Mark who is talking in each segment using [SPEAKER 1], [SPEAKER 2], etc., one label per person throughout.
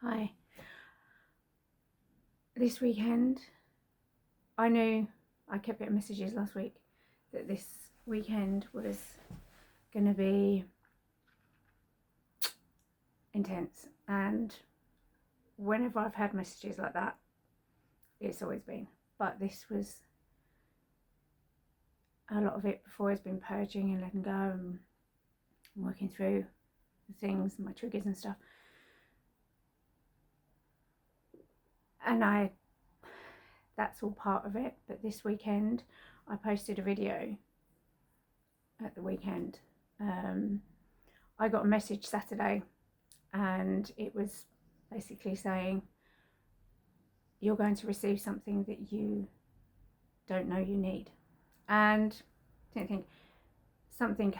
[SPEAKER 1] Hi. This weekend, I knew, I kept getting messages last week that this weekend was going to be intense. And whenever I've had messages like that, it's always been. But this was, a lot of it before has been purging and letting go and working through the things, my triggers and stuff. And that's all part of it. But this weekend, I posted a video at the weekend. I got a message Saturday and it was basically saying, you're going to receive something that you don't know you need. And I didn't think,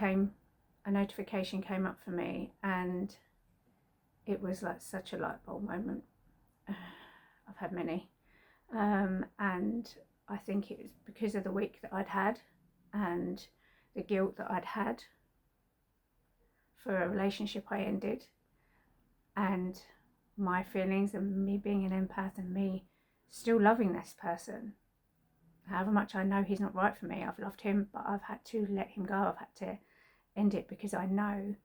[SPEAKER 1] a notification came up for me, and it was like such a light bulb moment. I've had many, and I think it was because of the week that I'd had and the guilt that I'd had for a relationship I ended, and my feelings and me being an empath and me still loving this person. However much I know he's not right for me, I've loved him, but I've had to let him go. I've had to end it because I know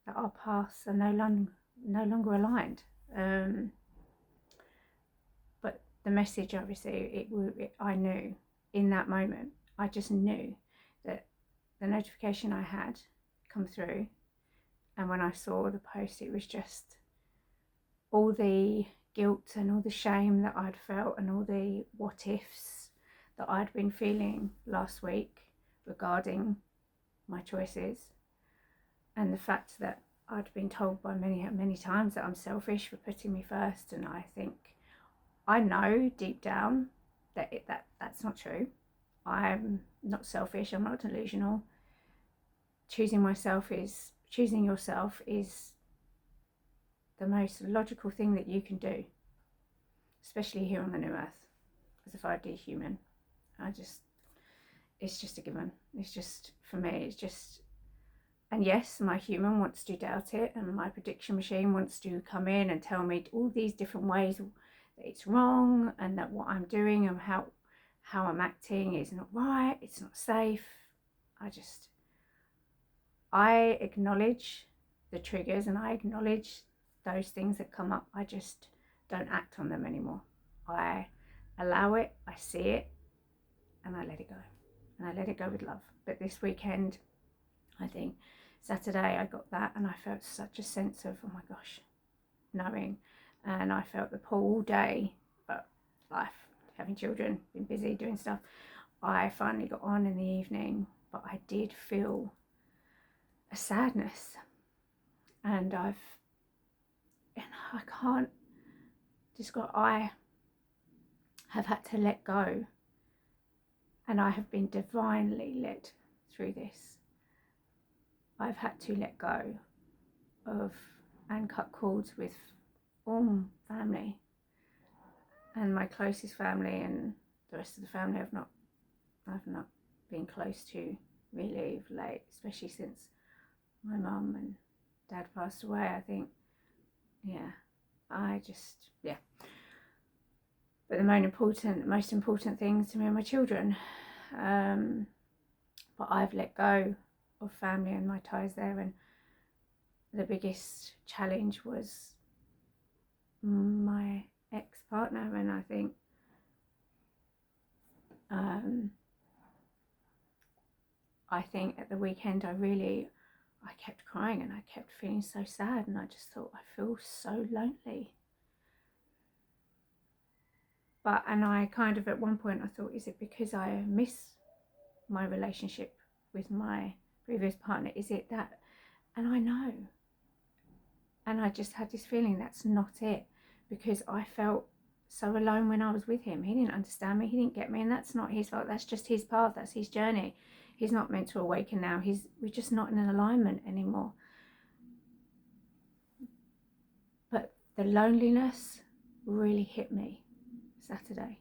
[SPEAKER 1] that our paths are no longer aligned. But the message I received, I knew in that moment, I just knew that the notification I had come through, and when I saw the post, it was just all the guilt and all the shame that I'd felt and all the what ifs that I'd been feeling last week regarding my choices, and the fact that I'd been told by many times that I'm selfish for putting me first. And I know deep down that that's not true. I'm not selfish, I'm not delusional. Choosing yourself is the most logical thing that you can do, especially here on the new earth as a 5D human. It's just a given. It's just, for me, it's just, and yes, my human wants to doubt it, and my prediction machine wants to come in and tell me all these different ways that it's wrong, and that what I'm doing and how I'm acting is not right, it's not safe. I acknowledge the triggers and I acknowledge those things that come up. I just don't act on them anymore. I allow it, I see it, and I let it go. And I let it go with love. But this weekend, I think Saturday, I got that, and I felt such a sense of, oh my gosh, knowing. And I felt the pull all day, but life, having children, been busy doing stuff. I finally got on in the evening, but I did feel a sadness, and I can't describe. I have had to let go, and I have been divinely led through this. I've had to let go of and cut cords with all family, and my closest family, and the rest of the family I've not been close to really of late, especially since my mum and dad passed away. I think, but the most important things to me are my children. But I've let go of family and my ties there, and the biggest challenge was my ex-partner. And I think at the weekend I kept crying and I kept feeling so sad, and I just thought, I feel so lonely. And I kind of, at one point I thought, is it because I miss my relationship with my previous partner? Is it that? And I know. And I just had this feeling that's not it, because I felt so alone when I was with him. He didn't understand me, he didn't get me, and that's not his fault. That's just his path, that's his journey. He's not meant to awaken now. We're just not in an alignment anymore. But the loneliness really hit me Saturday.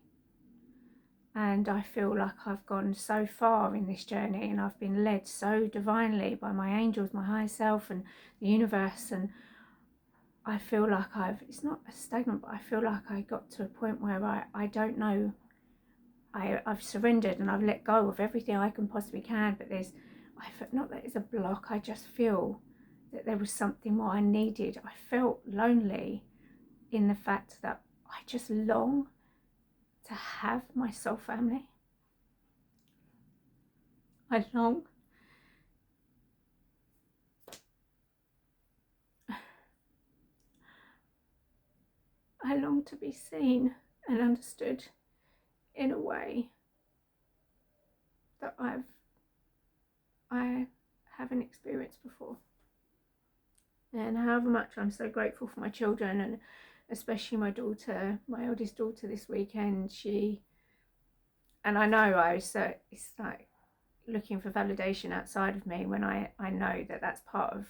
[SPEAKER 1] And I feel like I've gone so far in this journey, and I've been led so divinely by my angels, my higher self, and the universe, and I feel like it's not a stagnant, but I feel like I got to a point where I don't know, I've surrendered and I've let go of everything I can possibly can, but not that it's a block, I just feel that there was something more I needed. I felt lonely in the fact that I just long to have my soul family. I long to be seen and understood in a way that I haven't experienced before. And however much I'm so grateful for my children, and especially my daughter, my eldest daughter this weekend, and I know it's like looking for validation outside of me when I know that that's part of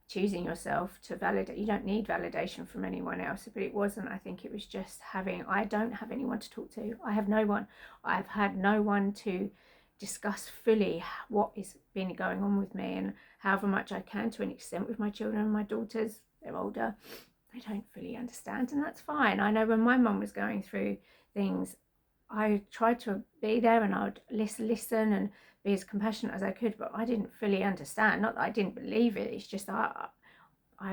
[SPEAKER 1] choosing yourself to validate. You don't need validation from anyone else, but it wasn't. I think it was just I don't have anyone to talk to. I have no one. I've had no one to discuss fully what is been going on with me, and however much I can, to an extent, with my children. My daughters, they're older, they don't fully understand, and that's fine. I know when my mum was going through things, I tried to be there and I would listen and be as compassionate as I could, but I didn't fully understand. Not that I didn't believe it, it's just I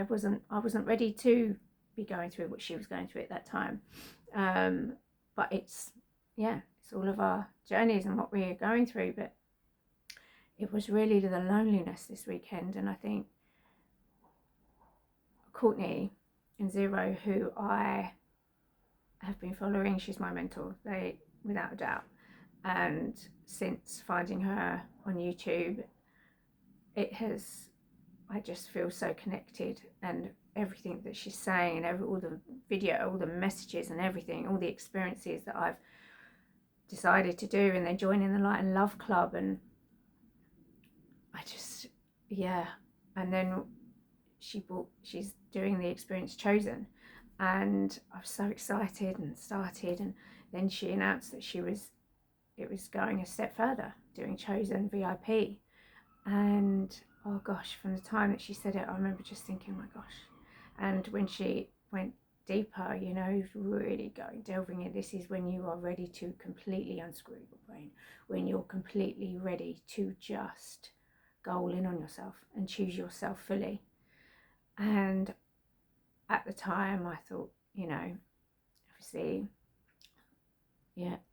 [SPEAKER 1] wasn't ready to be going through what she was going through at that time. But it's all of our journeys and what we are going through. But it was really the loneliness this weekend, and I think Courtney and Zero, who I have been following, she's my mentor, without a doubt. And since finding her on YouTube, I just feel so connected, and everything that she's saying, and all the video, all the messages and everything, all the experiences that I've decided to do, and then joining the Light and Love Club, and and then she's doing the experience Chosen, and I was so excited and started, and then she announced that it was going a step further, doing Chosen VIP. And oh gosh, from the time that she said it, I remember just thinking, my gosh. And when she went deeper, really delving in, this is when you are ready to completely unscrew your brain, when you're completely ready to just go all in on yourself and choose yourself fully. And at the time I thought, obviously,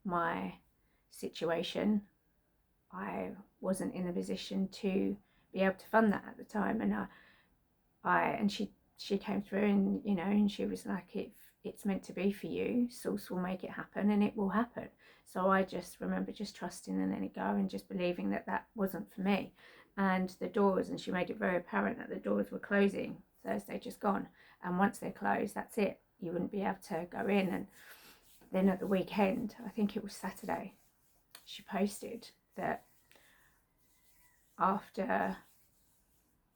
[SPEAKER 1] my situation, I wasn't in a position to be able to fund that at the time, and she came through, and and she was like, if it's meant to be for you, Source will make it happen, and it will happen. So I just remember just trusting and letting it go, and just believing that that wasn't for me. And the doors, and she made it very apparent that the doors were closing Thursday just gone, and once they're closed, that's it, you wouldn't be able to go in. And then at the weekend, I think it was Saturday, she posted that after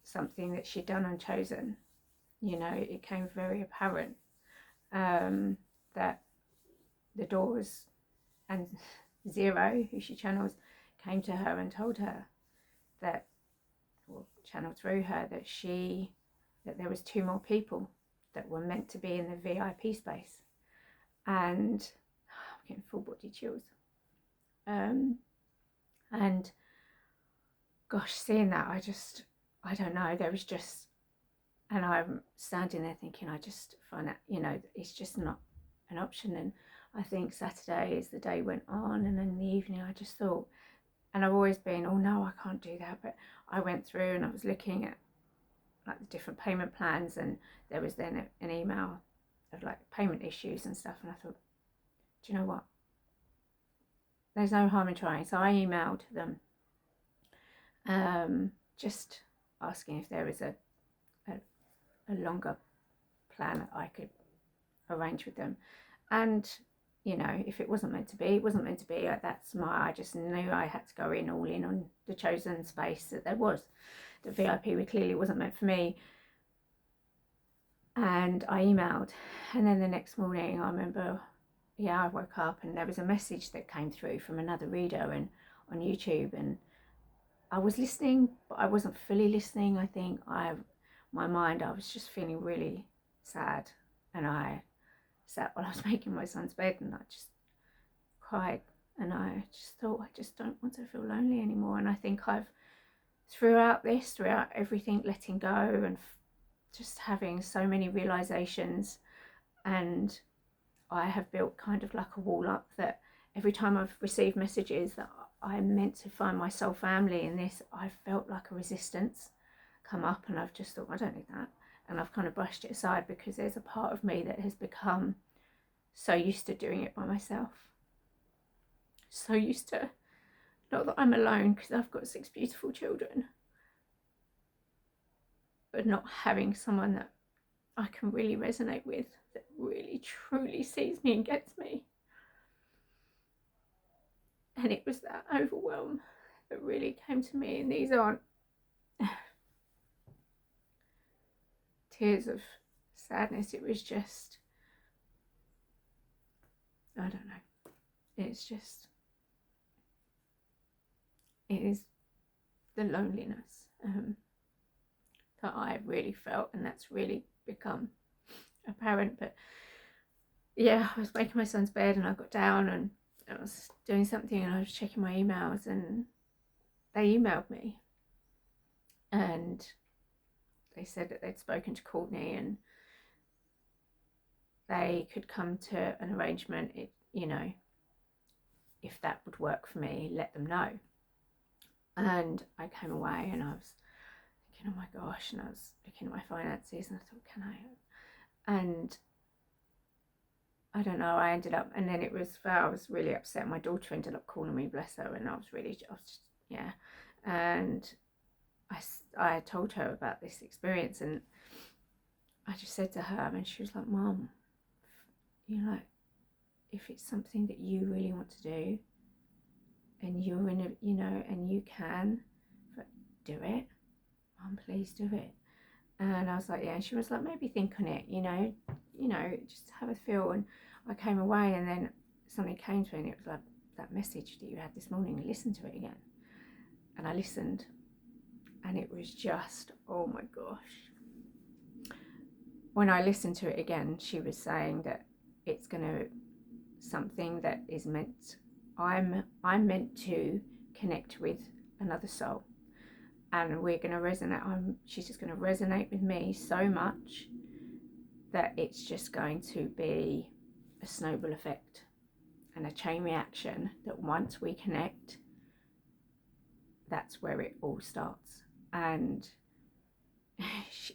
[SPEAKER 1] something that she'd done on Chosen, it came very apparent that the doors, and Zero, who she channels, came to her and told her that, or channeled through her, that there was 2 more people that were meant to be in the VIP space. And I'm getting full body chills. And gosh, seeing that, I don't know, there was just, and I'm standing there thinking, I just find that, it's just not an option. And I think Saturday, as the day went on, and in the evening, I just thought, and I've always been, oh no, I can't do that. But I went through and I was looking at like the different payment plans, and there was then an email of like payment issues and stuff. And I thought, do you know what? There's no harm in trying. So I emailed them, just asking if there was a longer plan that I could arrange with them. And if it wasn't meant to be, it wasn't meant to be. I just knew I had to go all in on the Chosen space that there was. The VIP clearly wasn't meant for me. And I emailed, and then the next morning, I remember, I woke up and there was a message that came through from another reader and on YouTube, and I was listening, but I wasn't fully listening. I think my mind, I was just feeling really sad, and I sat while I was making my son's bed, and I just cried, and I just thought, I just don't want to feel lonely anymore. And I think I've, throughout everything, letting go and just having so many realizations, and I have built kind of like a wall up that every time I've received messages that I'm meant to find my soul family in this, I've felt like a resistance come up, and I've just thought, I don't need that, and I've kind of brushed it aside, because there's a part of me that has become so used to doing it by myself, so used to, not that I'm alone because I've got 6 beautiful children, but not having someone that I can really resonate with, that really truly sees me and gets me. And it was that overwhelm that really came to me, and these aren't tears of sadness, it was just, I don't know, it's just, it is the loneliness that I really felt, and that's really become apparent. But yeah, I was making my son's bed, and I got down and I was doing something, and I was checking my emails, and they emailed me, and they said that they'd spoken to Courtney and they could come to an arrangement, you know, if that would work for me, let them know. And I came away, and I was thinking, oh my gosh, and I was looking at my finances, and I thought, can I? And I don't know, I ended up, and then I was really upset. My daughter ended up calling me, bless her, and I was just, yeah. And I told her about this experience, and I just said to her, and she was like, Mum, you know, if it's something that you really want to do, and you're in a, you know, and you can, do it, Mum, please do it. And I was like, yeah. And she was like, maybe think on it, you know, just have a feel. And I came away, and then something came to me, and it was like, that message that you had this morning, listen to it again. And I listened, and it was just, oh my gosh. When I listened to it again, she was saying that it's gonna, something that is meant, I'm meant to connect with another soul, and we're going to resonate. She's just going to resonate with me so much that it's just going to be a snowball effect and a chain reaction, that once we connect, that's where it all starts. And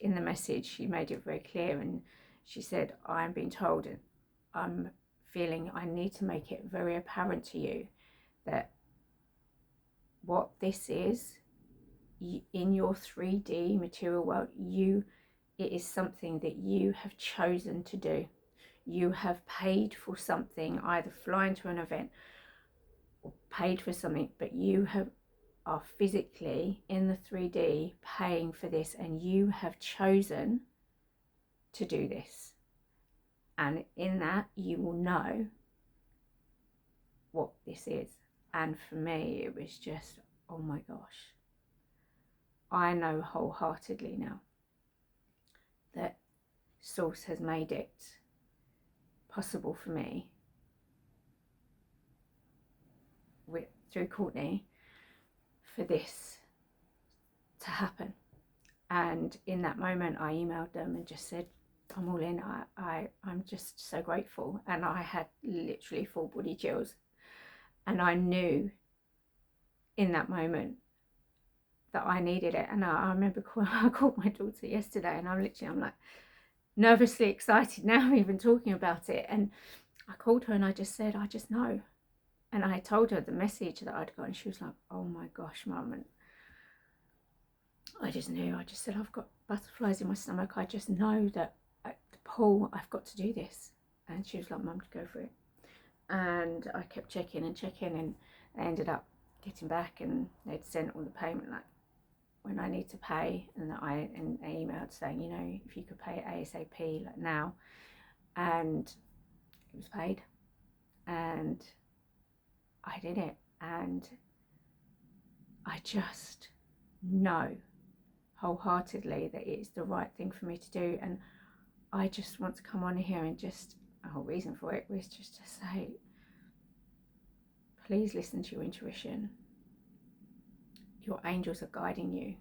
[SPEAKER 1] in the message, she made it very clear, and she said, I'm being told, and I'm feeling I need to make it very apparent to you that what this is, in your 3D material world, it is something that you have chosen to do. You have paid for something, either flying to an event or paid for something, but you are physically in the 3D paying for this, and you have chosen to do this. And in that, you will know what this is. And for me, it was just, oh my gosh. I know wholeheartedly now that Source has made it possible for me, through Courtney, for this to happen. And in that moment, I emailed them and just said, I'm all in. I'm just so grateful. And I had literally full body chills. And I knew in that moment that I needed it. And I remember I called my daughter yesterday, and I'm like nervously excited now, even talking about it. And I called her, and I just said, I just know. And I told her the message that I'd got, and she was like, oh my gosh, Mum. And I just knew. I just said, I've got butterflies in my stomach. I just know that Paul, I've got to do this. And she was like, Mum, to go for it. And I kept checking, and I ended up getting back, and they'd sent all the payment, like when I need to pay, and they emailed saying, you know, if you could pay ASAP, like now. And it was paid, and I did it. And I just know wholeheartedly that it's the right thing for me to do. And I just want to come on here and just, the whole reason for it was just to say, please listen to your intuition. Your angels are guiding you,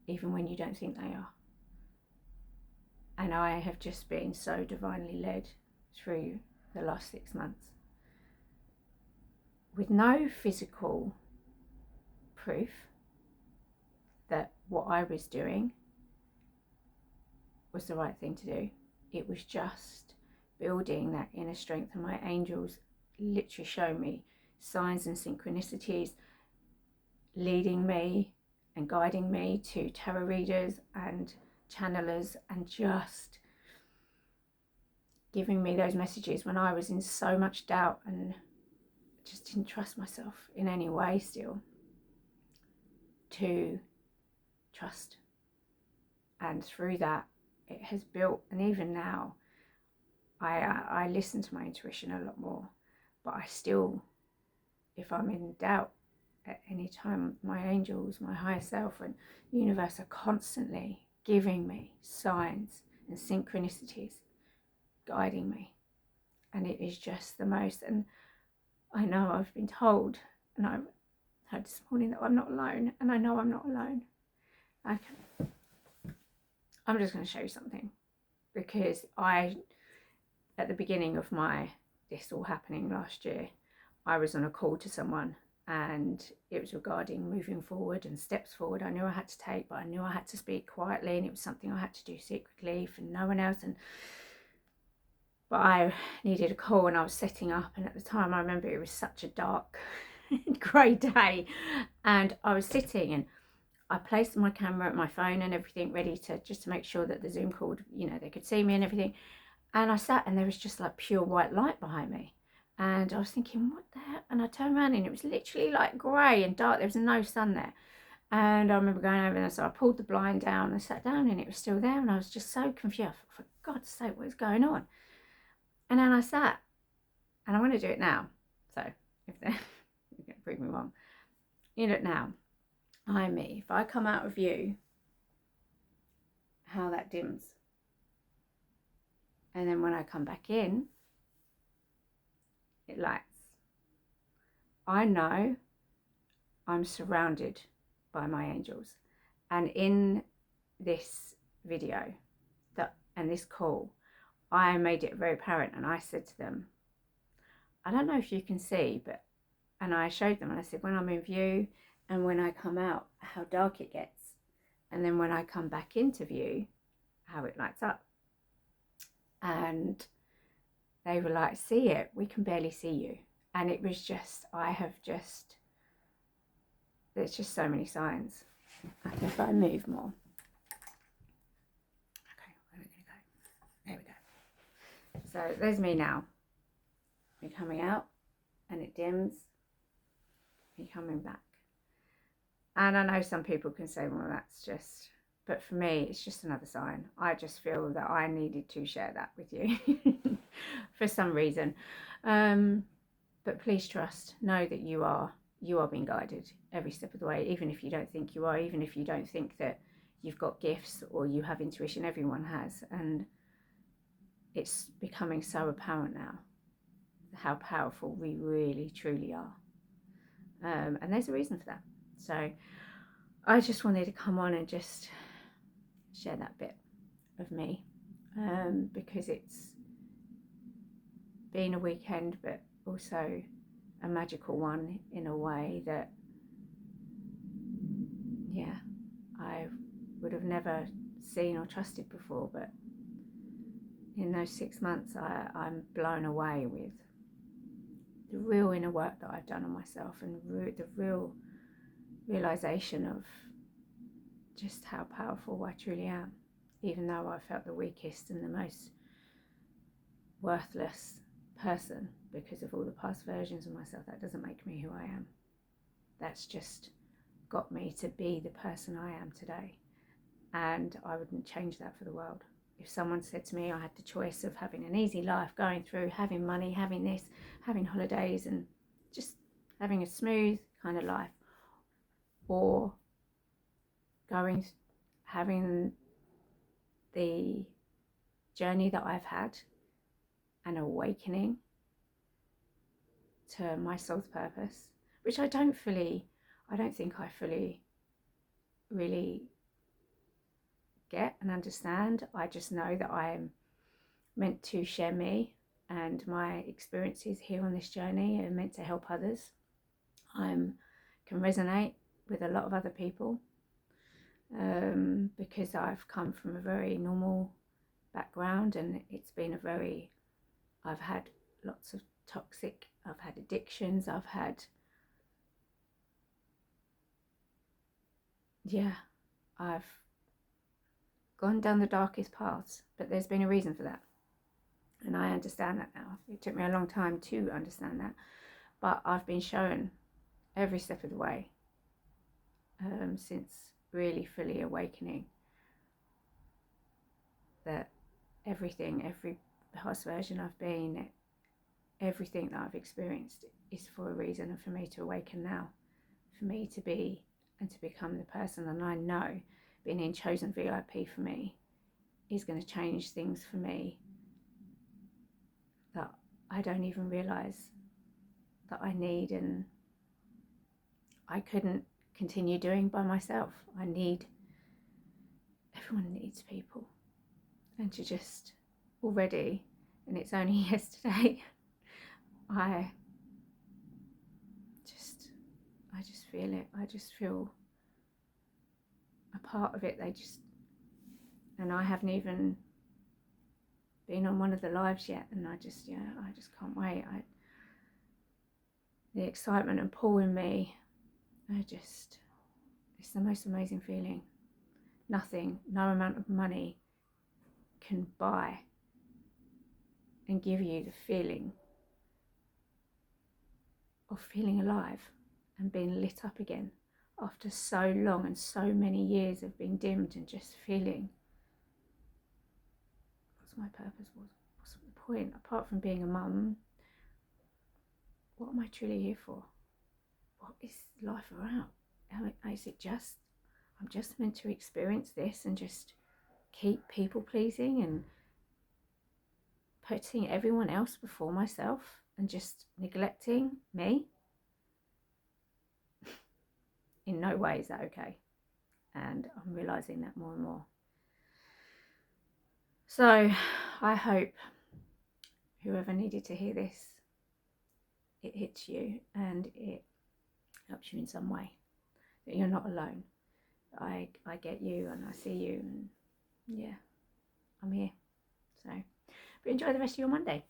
[SPEAKER 1] even when you don't think they are. And I have just been so divinely led through the last 6 months with no physical proof that what I was doing was the right thing to do. It was just building that inner strength, and my angels literally show me signs and synchronicities, leading me and guiding me to tarot readers and channelers, and just giving me those messages when I was in so much doubt and just didn't trust myself in any way still, to trust. And through that, it has built, and even now I listen to my intuition a lot more, but I still, if I'm in doubt at any time, my angels, my higher self and universe are constantly giving me signs and synchronicities, guiding me. And it is just the most, and I know I've been told, and I heard this morning, that I'm not alone, and I know I'm not alone. Okay. I'm just going to show you something, because at the beginning of this all happening last year, I was on a call to someone, and it was regarding moving forward and steps forward I knew I had to take, but I knew I had to speak quietly, and it was something I had to do secretly for no one else. But I needed a call, and I was setting up, and at the time I remember it was such a dark grey day, and I was sitting, and I placed my camera, my phone and everything ready to make sure that the Zoom call, they could see me and everything. And I sat, and there was just like pure white light behind me. And I was thinking, what the hell? And I turned around, and it was literally like grey and dark. There was no sun there. And I remember going over there, so I pulled the blind down and sat down, and it was still there. And I was just so confused. For God's sake, what is going on? And then I sat, and I'm going to do it now. So if they're going to prove me wrong, you look now. I'm me. If I come out of you, how that dims. And then when I come back in, it lights. I know I'm surrounded by my angels. And in this video and this call, I made it very apparent, and I said to them, I don't know if you can see, and I showed them, and I said, when I'm in view and when I come out, how dark it gets. And then when I come back into view, how it lights up. And they were like, see it, we can barely see you. And it was just, there's just so many signs. Okay, if I move more. Okay, where are we going to go? There we go. So there's me now. Me coming out, and it dims. Me coming back. And I know some people can say, well, that's just, but for me, it's just another sign. I just feel that I needed to share that with you for some reason. But please trust, know that you are being guided every step of the way, even if you don't think you are, even if you don't think that you've got gifts or you have intuition. Everyone has, and it's becoming so apparent now how powerful we really truly are, and there's a reason for that. So I just wanted to come on and just share that bit of me, because it's been a weekend, but also a magical one in a way that, I would have never seen or trusted before. But in those 6 months, I'm blown away with the real inner work that I've done on myself, and the real realization of just how powerful I truly am, even though I felt the weakest and the most worthless person because of all the past versions of myself. That doesn't make me who I am. That's just got me to be the person I am today, and I wouldn't change that for the world. If someone said to me I had the choice of having an easy life, going through, having money, having this, having holidays, and just having a smooth kind of life, or having the journey that I've had, an awakening to my soul's purpose, which I don't think I fully really get and understand. I just know that I am meant to share me and my experiences here on this journey are meant to help others. I can resonate with a lot of other people because I've come from a very normal background, and it's been I've had lots of I've had addictions, I've gone down the darkest paths, but there's been a reason for that. And I understand that now. It took me a long time to understand that, but I've been shown every step of the way since really fully awakening that every past version I've been, everything that I've experienced is for a reason, and for me to awaken now, for me to be and to become the person. And I know being in Chosen VIP for me is going to change things for me that I don't even realise that I need, and I couldn't continue doing by myself. Everyone needs people, and to just already, and it's only yesterday, I just feel it. I just feel a part of it. And I haven't even been on one of the lives yet, and I just can't wait. The excitement and pull in me, it's the most amazing feeling. Nothing, no amount of money can buy and give you the feeling of feeling alive and being lit up again after so long and so many years of being dimmed and just feeling, what's my purpose, what's the point, apart from being a mum, what am I truly here for? What is life about? I'm just meant to experience this and just keep people pleasing and putting everyone else before myself and just neglecting me? In no way is that okay. And I'm realising that more and more. So I hope whoever needed to hear this, it hits you and it helps you in some way, that you're not alone. I get you and I see you, and yeah, I'm here. So, but enjoy the rest of your Monday.